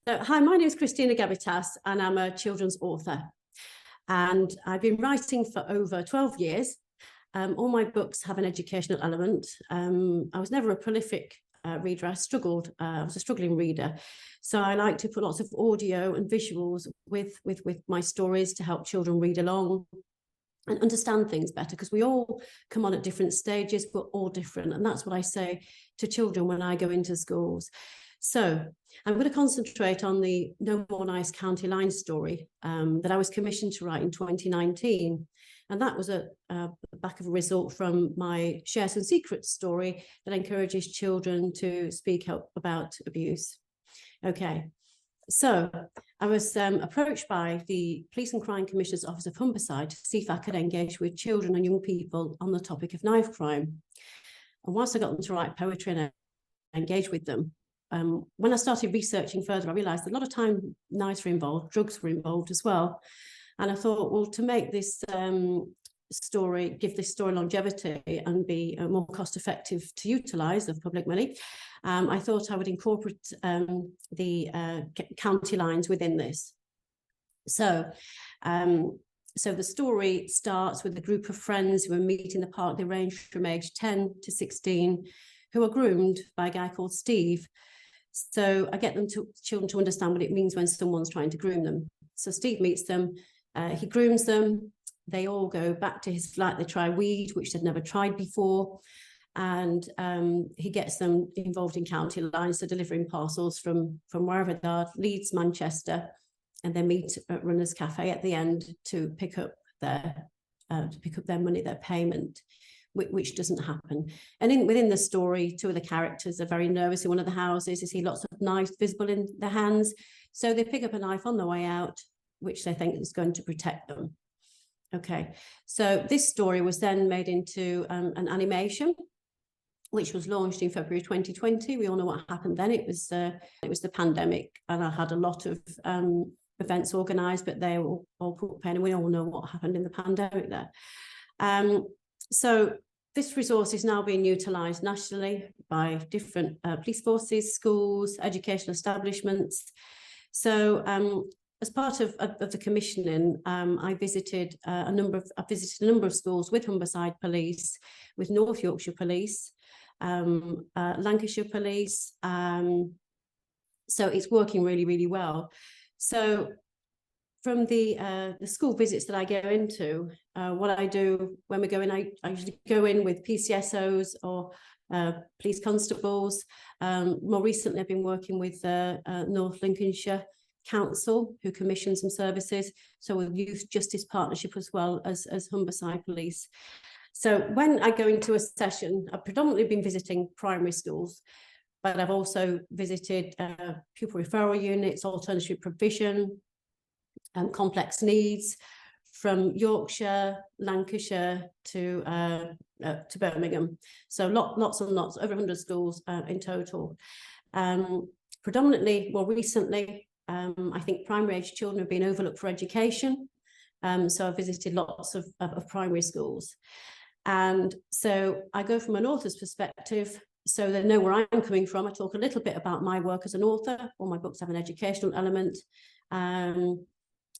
Hi, my name is Christina Gabbitas and I'm a children's author. And I've been writing for over 12 years. All my books have an educational element. I was never a prolific reader. I was a struggling reader. So I like to put lots of audio and visuals with my stories to help children read along and understand things better, because we all come on at different stages, we're all different. And that's what I say to children when I go into schools. So I'm going to concentrate on the No More Nice County Line story that I was commissioned to write in 2019. And that was a back of a result from my Share Some Secrets story that encourages children to speak up about abuse. Okay, so I was approached by the Police and Crime Commissioner's Office of Humberside to see if I could engage with children and young people on the topic of knife crime. And whilst I got them to write poetry and engage with them, when I started researching further, I realised that a lot of time knives were involved, drugs were involved as well. And I thought, well, to make this give this story longevity and be more cost effective to utilise of public money, I thought I would incorporate the county lines within this. So the story starts with a group of friends who meet in the park. They range from age 10 to 16, who are groomed by a guy called Steve. So I get children to understand what it means when someone's trying to groom them. So Steve meets them, he grooms them, they all go back to his flat, they try weed, which they'd never tried before, and he gets them involved in county lines, so delivering parcels from wherever they are, Leeds, Manchester, and they meet at Runner's Cafe at the end to pick up their money, their payment, which doesn't happen. And within the story, two of the characters are very nervous in one of the houses. They see lots of knives visible in their hands. So they pick up a knife on the way out, which they think is going to protect them. Okay, so this story was then made into an animation, which was launched in February 2020. We all know what happened then. It was the pandemic, and I had a lot of events organised, but they were all put pen, and we all know what happened in the pandemic there. So this resource is now being utilised nationally by different police forces, schools, educational establishments. So as part of the commissioning, I visited a number of schools with Humberside Police, with North Yorkshire Police, Lancashire Police. So it's working really, really well. So from the school visits that I go into, what I do when we go in, I usually go in with PCSOs or police constables. More recently, I've been working with North Lincolnshire Council, who commission some services. So with Youth Justice Partnership as well as Humberside Police. So when I go into a session, I've predominantly been visiting primary schools, but I've also visited pupil referral units, alternative provision, and complex needs, from Yorkshire, Lancashire to Birmingham. So lots and lots, over 100 schools in total. Predominantly, more recently, I think primary age children have been overlooked for education. So I've visited lots of primary schools. And so I go from an author's perspective, so they know where I'm coming from. I talk a little bit about my work as an author. All my books have an educational element.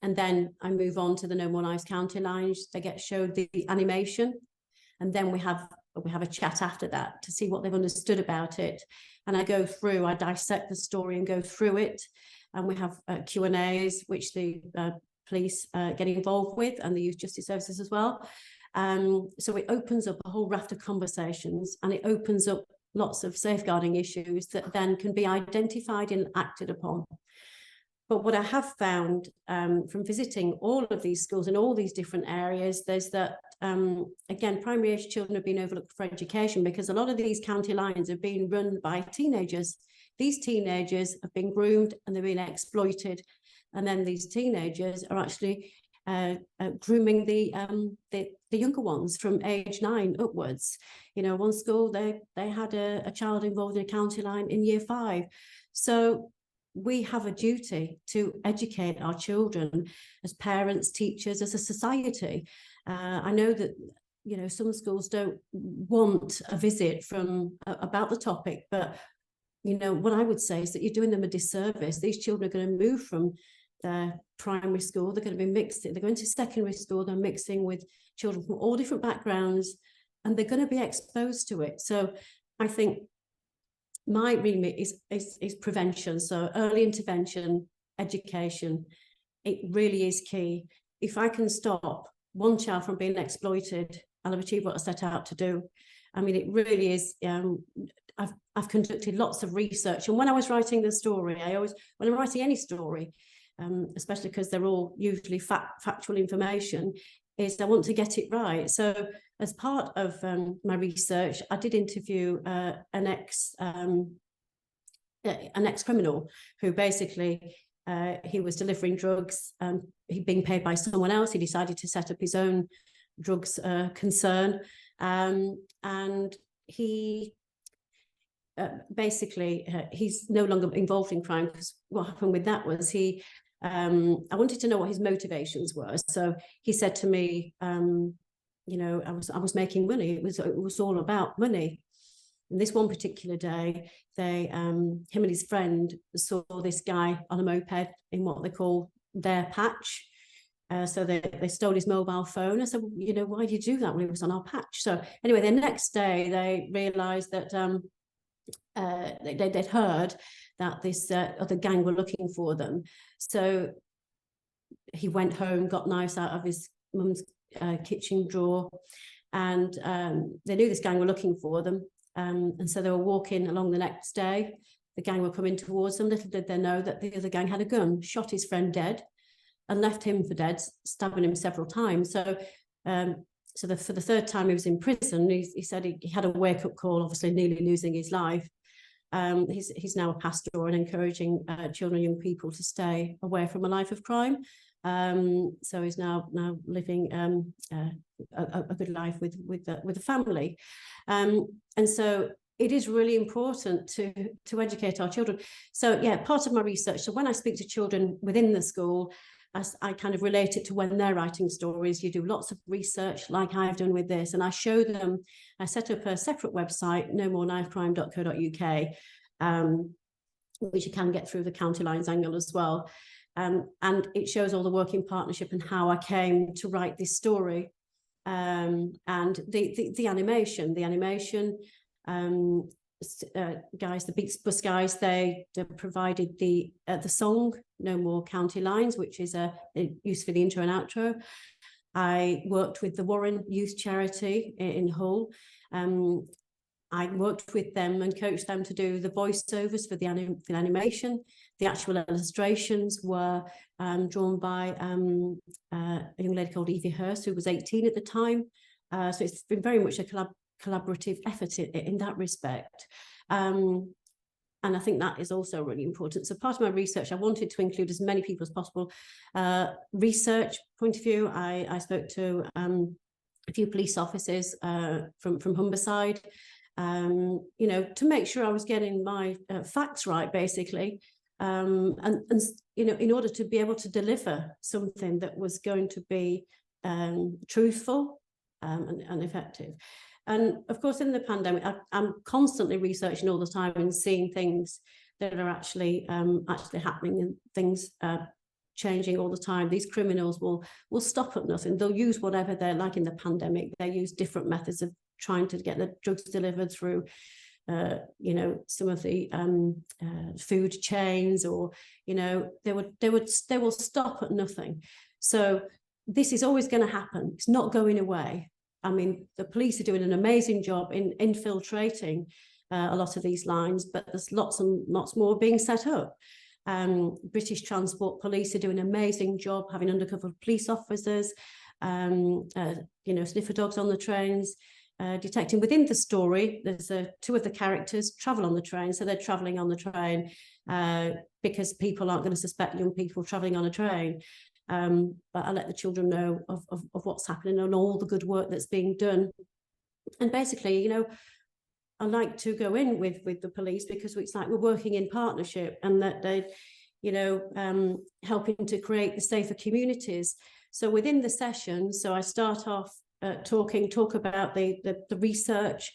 And then I move on to the No More Nice County Lines. They get showed the animation, and then we have a chat after that to see what they've understood about it. And I dissect the story and go through it. And we have Q&As, which the police get involved with, and the Youth Justice Services as well. So it opens up a whole raft of conversations, and it opens up lots of safeguarding issues that then can be identified and acted upon. But what I have found from visiting all of these schools in all these different areas, there's that, again, primary age children have been overlooked for education, because a lot of these county lines are being run by teenagers. These teenagers have been groomed and they're being exploited. And then these teenagers are actually grooming the younger ones from age 9 upwards. You know, one school, they had a child involved in a county line in year 5. So we have a duty to educate our children as parents, teachers, as a society. I know that, you know, some schools don't want a visit about the topic, but you know, what I would say is that you're doing them a disservice. These children are going to move from their primary school, they're going to be mixed, they're going to secondary school, they're mixing with children from all different backgrounds, and they're going to be exposed to it. So I think my remit is prevention, so early intervention, education. It really is key. If I can stop one child from being exploited, I'll have achieved what I set out to do. I mean, it really is. I've conducted lots of research, and when I was writing the story, when I'm writing any story, especially because they're all usually factual information, is I want to get it right. So as part of my research, I did interview an ex-criminal who basically, he was delivering drugs. He'd been paid by someone else. He decided to set up his own drugs concern. And he he's no longer involved in crime, because what happened with that was I wanted to know what his motivations were. So he said to me, you know, I was making money. It was all about money. And this one particular day, him and his friend saw this guy on a moped in what they call their patch. So they stole his mobile phone. I said, well, you know, why did you do that when he was on our patch? So anyway, the next day they realised that they'd heard that this other gang were looking for them. So he went home, got knives out of his mum's kitchen drawer, and they knew this gang were looking for them. And so they were walking along the next day. The gang were coming towards them. Little did they know that the other gang had a gun, shot his friend dead, and left him for dead, stabbing him several times. So for the third time he was in prison, he said he had a wake-up call, obviously nearly losing his life. He's now a pastor and encouraging children and young people to stay away from a life of crime. So he's now living a good life with the family. And so it is really important to educate our children. So yeah, part of my research, so when I speak to children within the school, I kind of relate it to when they're writing stories. You do lots of research like I've done with this, and I show them, I set up a separate website, nomoreknifecrime.co.uk, which you can get through the County Lines angle as well. And it shows all the working partnership and how I came to write this story. And the animation, guys, the Beats Bus guys, they provided the song No More County Lines, which is used for the intro and outro. I worked with the Warren Youth Charity in Hull. I worked with them and coached them to do the voiceovers for the animation. The actual illustrations were drawn by a young lady called Evie Hurst, who was 18 at the time. So it's been very much a collaborative effort in that respect. And I think that is also really important. So part of my research, I wanted to include as many people as possible. Research point of view, I spoke to a few police officers from Humberside, you know, to make sure I was getting my facts right, basically. And you know, in order to be able to deliver something that was going to be truthful and effective. And of course, in the pandemic, I'm constantly researching all the time and seeing things that are actually happening, and things changing all the time. These criminals will stop at nothing. They'll use whatever they're like. In the pandemic, they use different methods of trying to get the drugs delivered through, you know, some of the food chains, or you know, they will stop at nothing. So this is always going to happen. It's not going away. I mean, the police are doing an amazing job in infiltrating a lot of these lines, but there's lots and lots more being set up. British Transport Police are doing an amazing job having undercover police officers, you know, sniffer dogs on the trains, detecting within the story. There's two of the characters travel on the train, so they're traveling on the train because people aren't going to suspect young people traveling on a train. But I let the children know of what's happening and all the good work that's being done. And basically, you know, I like to go in with the police because it's like we're working in partnership, and that they, you know, helping to create the safer communities. So within the session, so I start off talk about the research,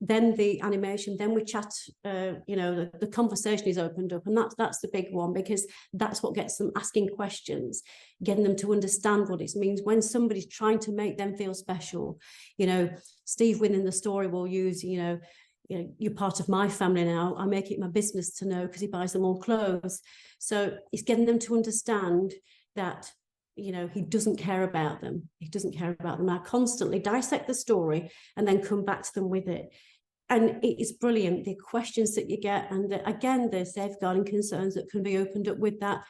then the animation, then we chat, you know, the conversation is opened up, and that's the big one, because that's what gets them asking questions, getting them to understand what it means when somebody's trying to make them feel special. You know, Steve within the story will use, you know, you're part of my family now. I make it my business to know, because he buys them all clothes. So it's getting them to understand that, you know, he doesn't care about them. He doesn't care about them. I constantly dissect the story and then come back to them with it. And it is brilliant, the questions that you get, and again, the safeguarding concerns that can be opened up with that.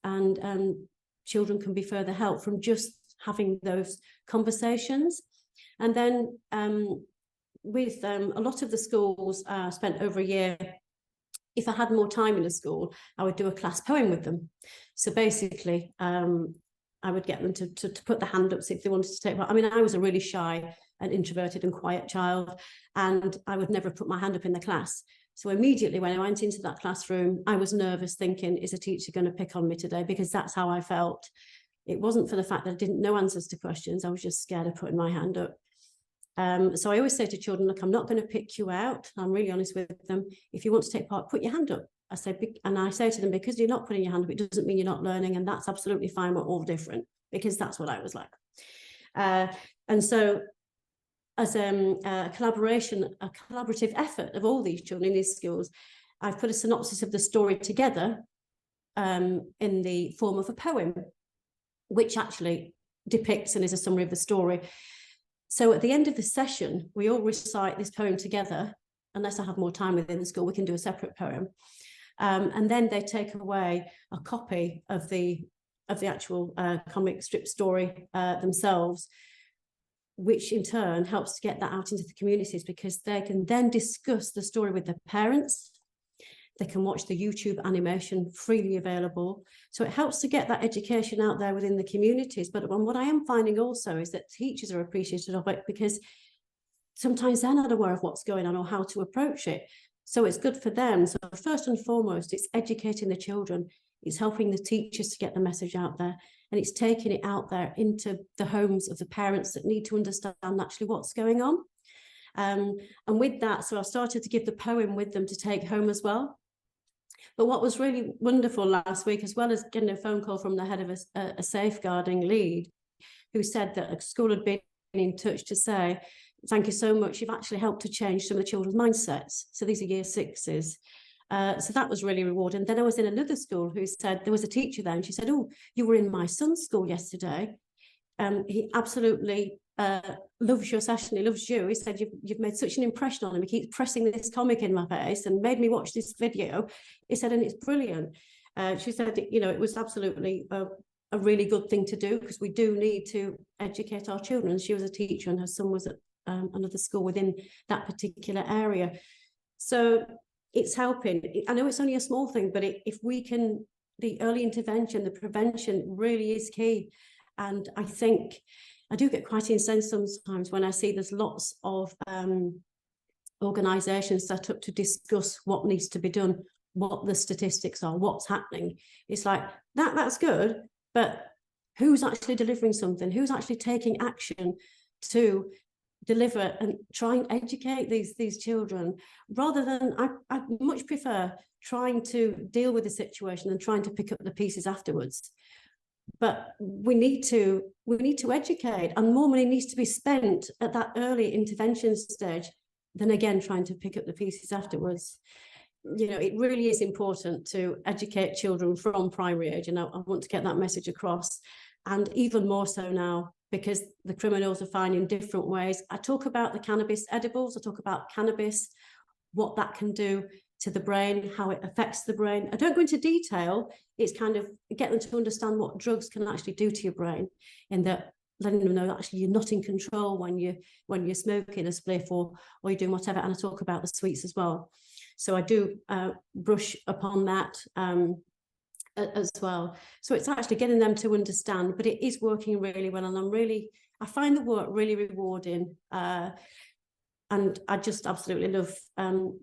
And children can be further helped from just having those conversations. And then with a lot of the schools, spent over a year, if I had more time in a school, I would do a class poem with them. So basically, I would get them to put their hand up, see if they wanted to take part. I mean, I was a really shy and introverted and quiet child, and I would never put my hand up in the class. So immediately when I went into that classroom, I was nervous, thinking, is a teacher going to pick on me today? Because that's how I felt. It wasn't for the fact that I didn't know answers to questions. I was just scared of putting my hand up. So I always say to children, look, I'm not going to pick you out. I'm really honest with them. If you want to take part, put your hand up. I say to them, because you're not putting your hand up, it doesn't mean you're not learning, and that's absolutely fine. We're all different, because that's what I was like. And so as a collaborative effort of all these children in these schools, I've put a synopsis of the story together in the form of a poem, which actually depicts and is a summary of the story. So at the end of the session, we all recite this poem together. Unless I have more time within the school, we can do a separate poem. And then they take away a copy of the actual comic strip story themselves, which in turn helps to get that out into the communities, because they can then discuss the story with their parents. They can watch the YouTube animation freely available. So it helps to get that education out there within the communities. But what I am finding also is that teachers are appreciative of it, because sometimes they're not aware of what's going on or how to approach it. So it's good for them. So first and foremost, it's educating the children. It's helping the teachers to get the message out there. And it's taking it out there into the homes of the parents that need to understand actually what's going on. And with that, so I've started to give the poem with them to take home as well. But what was really wonderful last week, as well as getting a phone call from the head of a safeguarding lead, who said that a school had been in touch to say, thank you so much, you've actually helped to change some of the children's mindsets. So these are year sixes. So that was really rewarding. Then I was in another school who said, there was a teacher there, and she said, oh, you were in my son's school yesterday. He absolutely loves your session. He loves you. He said, you've made such an impression on him. He keeps pressing this comic in my face and made me watch this video. He said, and it's brilliant. She said, you know, it was absolutely a really good thing to do, because we do need to educate our children. She was a teacher and her son was at another school within that particular area. So it's helping. I know it's only a small thing, but if we can, the early intervention, the prevention really is key. And I think I do get quite incensed sometimes when I see there's lots of organisations set up to discuss what needs to be done, what the statistics are, what's happening. It's like, that's good, but who's actually delivering something? Who's actually taking action to deliver and try and educate these children, rather than I much prefer trying to deal with the situation than trying to pick up the pieces afterwards. But we need to educate, and more money needs to be spent at that early intervention stage than again trying to pick up the pieces afterwards. You know, it really is important to educate children from primary age, and I want to get that message across. And even more so now, because the criminals are finding different ways. I talk about the cannabis edibles, I talk about cannabis, what that can do to the brain, how it affects the brain. I don't go into detail. It's kind of get them to understand what drugs can actually do to your brain, in that letting them know that actually you're not in control when you're smoking a spliff or you're doing whatever. And I talk about the sweets as well. So I do brush upon that as well. So it's actually getting them to understand, but it is working really well. And I find the work really rewarding. And I just absolutely love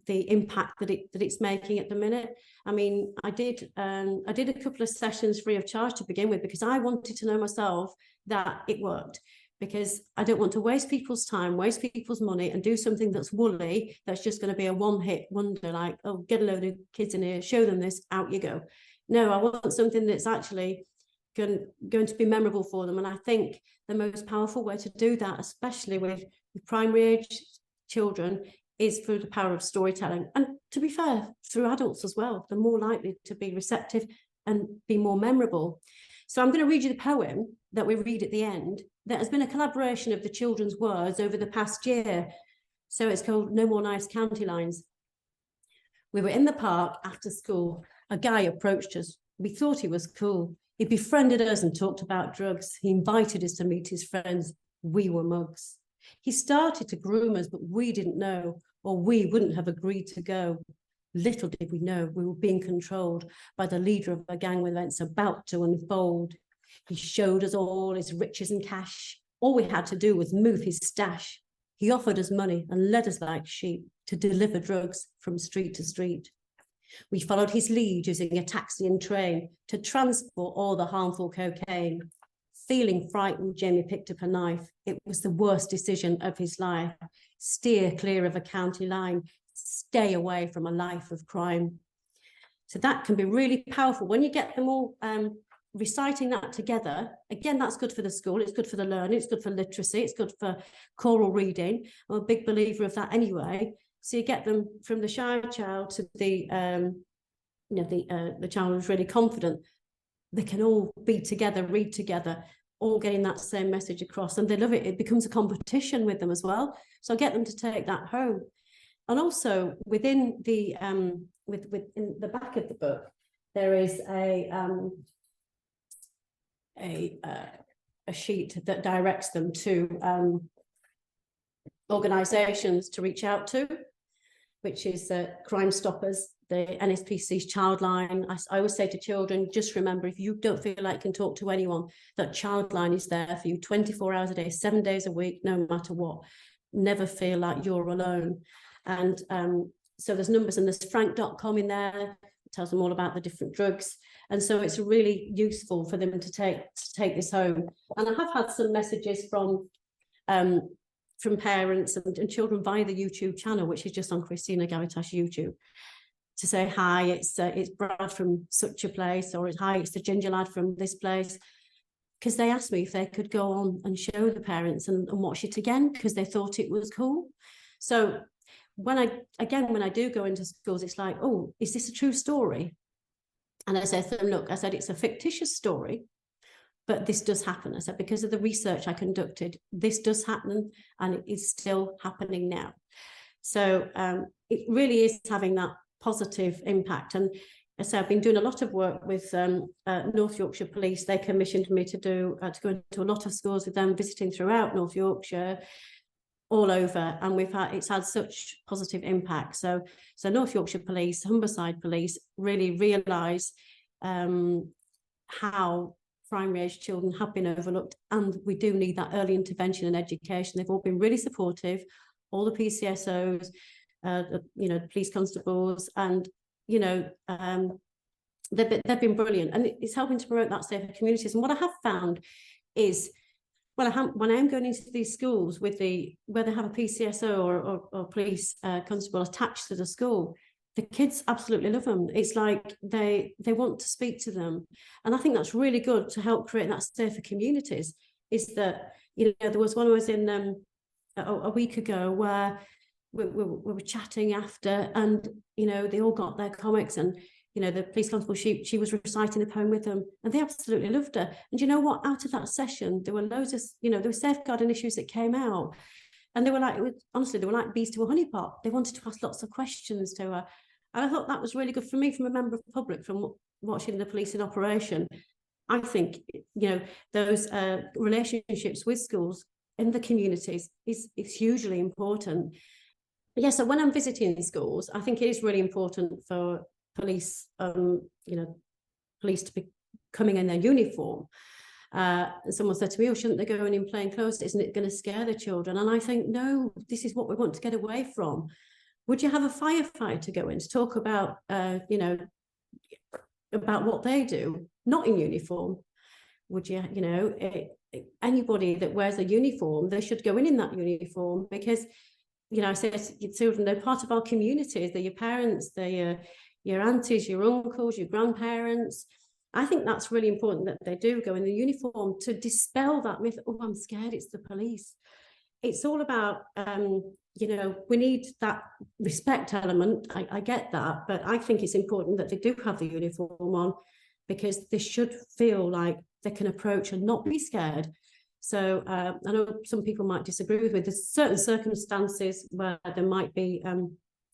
the impact that it's making at the minute. I mean, I did a couple of sessions free of charge to begin with, because I wanted to know myself that it worked. because I don't want to waste people's time, waste people's money, and do something that's woolly, that's just going to be a one-hit wonder, like, oh, get a load of kids in here, show them this, out you go. No, I want something that's actually going to be memorable for them. And I think the most powerful way to do that, especially with primary age children, is through the power of storytelling. And to be fair, through adults as well. They're more likely to be receptive and be more memorable. So I'm going to read you the poem that we read at the end. That has been a collaboration of the children's words over the past year. So it's called No More Nice County Lines. We were in the park after school. A guy approached us. We thought he was cool. He befriended us and talked about drugs. He invited us to meet his friends. We were mugs. He started to groom us, but we didn't know, or we wouldn't have agreed to go. Little did we know we were being controlled by the leader of a gang with events about to unfold. He showed us all his riches and cash. All we had to do was move his stash. He offered us money and led us like sheep to deliver drugs from street to street. We followed his lead using a taxi and train to transport all the harmful cocaine. Feeling frightened, Jamie picked up a knife. It was the worst decision of his life. Steer clear of a county line. Stay away from a life of crime. So that can be really powerful when you get them all reciting that together. Again, that's good for the school. It's good for the learning. It's good for literacy. It's good for choral reading. I'm a big believer of that anyway. So you get them from the shy child to the child who's really confident. They can all be together, read together, all getting that same message across, and they love it. It becomes a competition with them as well. So I get them to take that home. And also within the in the back of the book, there is a sheet that directs them to organisations to reach out to, which is Crime Stoppers, the NSPCC's Childline. I always say to children, just remember, if you don't feel like you can talk to anyone, that Childline is there for you 24 hours a day, 7 days a week, no matter what. Never feel like you're alone. And so there's numbers, and there's frank.com in there. It tells them all about the different drugs. And so it's really useful for them to take this home. And I have had some messages from parents and children via the YouTube channel, which is just on Christina Gabbitas YouTube, to say, hi, it's Brad from such a place, or hi, it's the ginger lad from this place. Because they asked me if they could go on and show the parents and watch it again, because they thought it was cool. So when I do go into schools, it's like, oh, is this a true story? And I said to them, look, I said, it's a fictitious story, but this does happen. I said, because of the research I conducted, this does happen, and it is still happening now. So it really is having that positive impact. And as I said, I've been doing a lot of work with North Yorkshire Police. They commissioned me to go into a lot of schools with them, visiting throughout North Yorkshire, all over, and it's had such positive impact. So North Yorkshire Police, Humberside Police really realise how primary age children have been overlooked, and we do need that early intervention and education. They've all been really supportive, all the PCSOs, police constables, and they've been brilliant, and it's helping to promote that safer communities. And what I have found is, when I am going into these schools where they have a PCSO or police constable attached to the school, the kids absolutely love them. It's like they want to speak to them. And I think that's really good to help create that safer communities. Is that, there was one I was in a week ago where we were chatting after, and, they all got their comics, and the police constable, she was reciting the poem with them, and they absolutely loved her. And you know what? Out of that session, there were loads of, there were safeguarding issues that came out, and they were like, honestly, they were like bees to a honey pot. They wanted to ask lots of questions to her, and I thought that was really good for me, from a member of the public, from watching the police in operation. I think those relationships with schools in the communities is hugely important. Yeah, so when I'm visiting schools, I think it is really important for police, police to be coming in their uniform. Someone said to me, oh, shouldn't they go in plain clothes? Isn't it going to scare the children? And I think, no, this is what we want to get away from. Would you have a firefighter go in to talk about, about what they do, not in uniform? would you, you know, anybody that wears a uniform, they should go in that uniform, because, you know, I say to children, they're part of our communities. They're your parents, they're your aunties, your uncles, your grandparents. I think that's really important that they do go in the uniform to dispel that myth. Oh, I'm scared, it's the police. It's all about, you know, we need that respect element. I get that, but I think it's important that they do have the uniform on, because they should feel like they can approach and not be scared. So I know some people might disagree with me. There's certain circumstances where there might be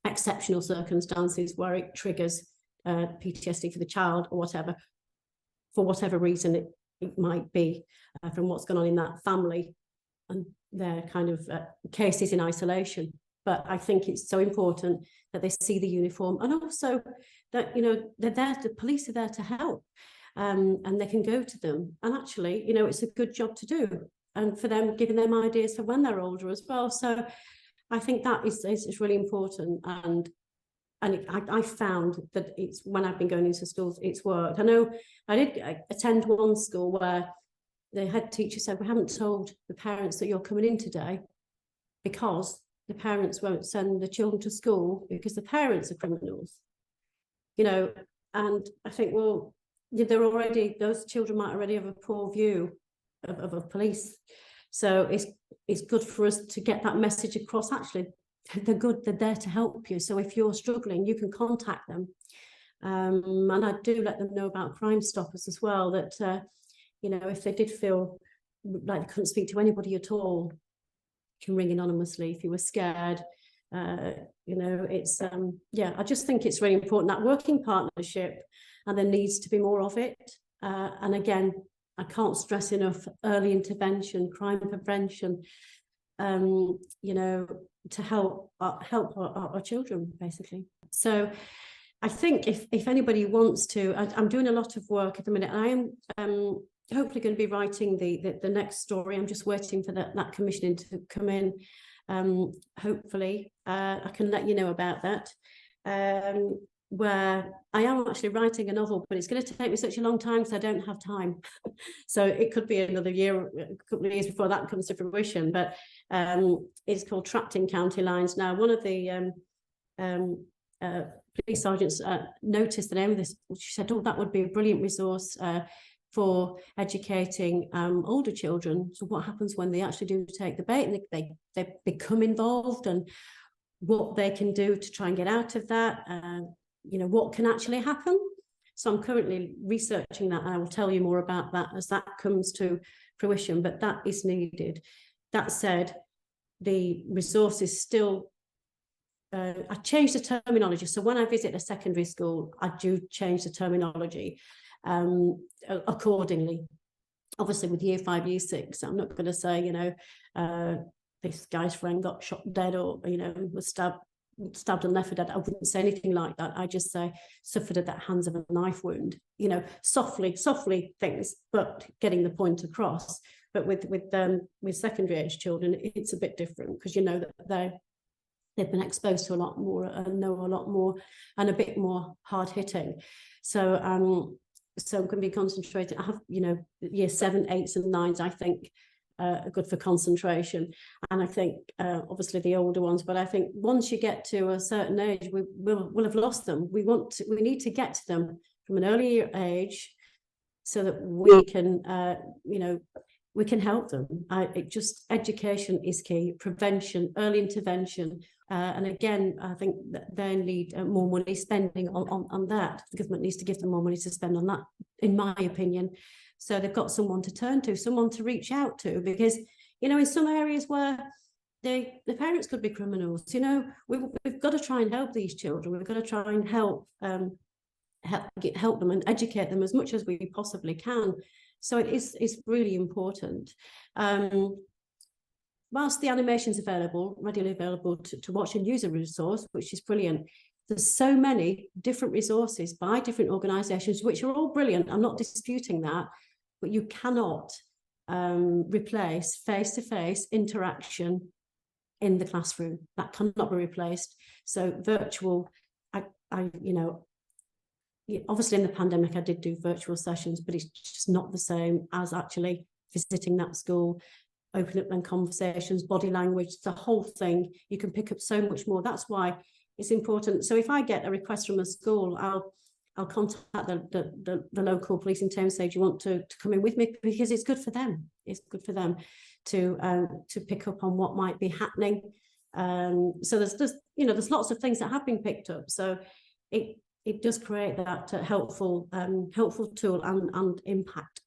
exceptional circumstances where it triggers PTSD for the child or whatever, for whatever reason it might be, from what's gone on in that family and their kind of cases in isolation. But I think it's so important that they see the uniform, and also that, you know, they're there, the police are there to help, and they can go to them. And actually, you know, it's a good job to do, and for them, giving them ideas for when they're older as well. So I think that is really important. And I found that it's, when I've been going into schools, it's worked. I know I did attend one school where the head teacher said, we haven't told the parents that you're coming in today, because the parents won't send the children to school because the parents are criminals, you know. And I think, well, they're already, those children might already have a poor view of police. So it's good for us to get that message across. Actually, they're good, they're there to help you. So if you're struggling, you can contact them. And I do let them know about Crime Stoppers as well, that, you know, if they did feel like they couldn't speak to anybody at all, you can ring anonymously if you were scared. You know, it's, yeah, I just think it's really important, that working partnership, and there needs to be more of it. And again, I can't stress enough early intervention, crime prevention, you know, to help our children, basically. So I think if anybody wants to, I'm doing a lot of work at the minute. I am hopefully going to be writing the next story. I'm just waiting for that commissioning to come in. Hopefully I can let you know about that, where I am actually writing a novel, but it's going to take me such a long time because I don't have time. So it could be another year, a couple of years before that comes to fruition. But it's called Trapped in County Lines. Now, one of the police sergeants noticed the name of this. She said, oh, that would be a brilliant resource for educating older children. So what happens when they actually do take the bait and they become involved, and what they can do to try and get out of that, you know, what can actually happen. So I'm currently researching that, and I will tell you more about that as that comes to fruition, but that is needed. That said, the resource is still, I changed the terminology. So when I visit a secondary school, I do change the terminology accordingly. Obviously with year 5, year 6, I'm not going to say, you know, this guy's friend got shot dead, or, you know, was stabbed and left for dead. I wouldn't say anything like that. I just say suffered at the hands of a knife wound, you know, softly things, but getting the point across. But with secondary age children, it's a bit different, because you know that they've been exposed to a lot more and know a lot more, and a bit more hard hitting. So so I'm going to be concentrating. I have, you know, year 7, 8s and 9s, I think, are good for concentration. And I think obviously the older ones, but I think once you get to a certain age, we'll have lost them. We need to get to them from an earlier age, so that we can, you know, we can help them. Education is key, prevention, early intervention. And again, I think that they need more money spending on that. The government needs to give them more money to spend on that, in my opinion. So they've got someone to turn to, someone to reach out to, because, you know, in some areas where the parents could be criminals, you know, we've got to try and help these children. We've got to try and help them and educate them as much as we possibly can. So it's really important. Whilst the animation's available, readily available to watch and use a resource, which is brilliant, there's so many different resources by different organisations, which are all brilliant. I'm not disputing that, but you cannot replace face-to-face interaction in the classroom. That cannot be replaced. So virtual, you know, obviously in the pandemic, I did do virtual sessions, but it's just not the same as actually visiting that school, opening up them conversations, body language, the whole thing. You can pick up so much more. That's why it's important. So if I get a request from a school, I'll contact the local policing team and say, do you want to come in with me? Because it's good for them. It's good for them to pick up on what might be happening. So there's lots of things that have been picked up. So it does create that helpful tool and impact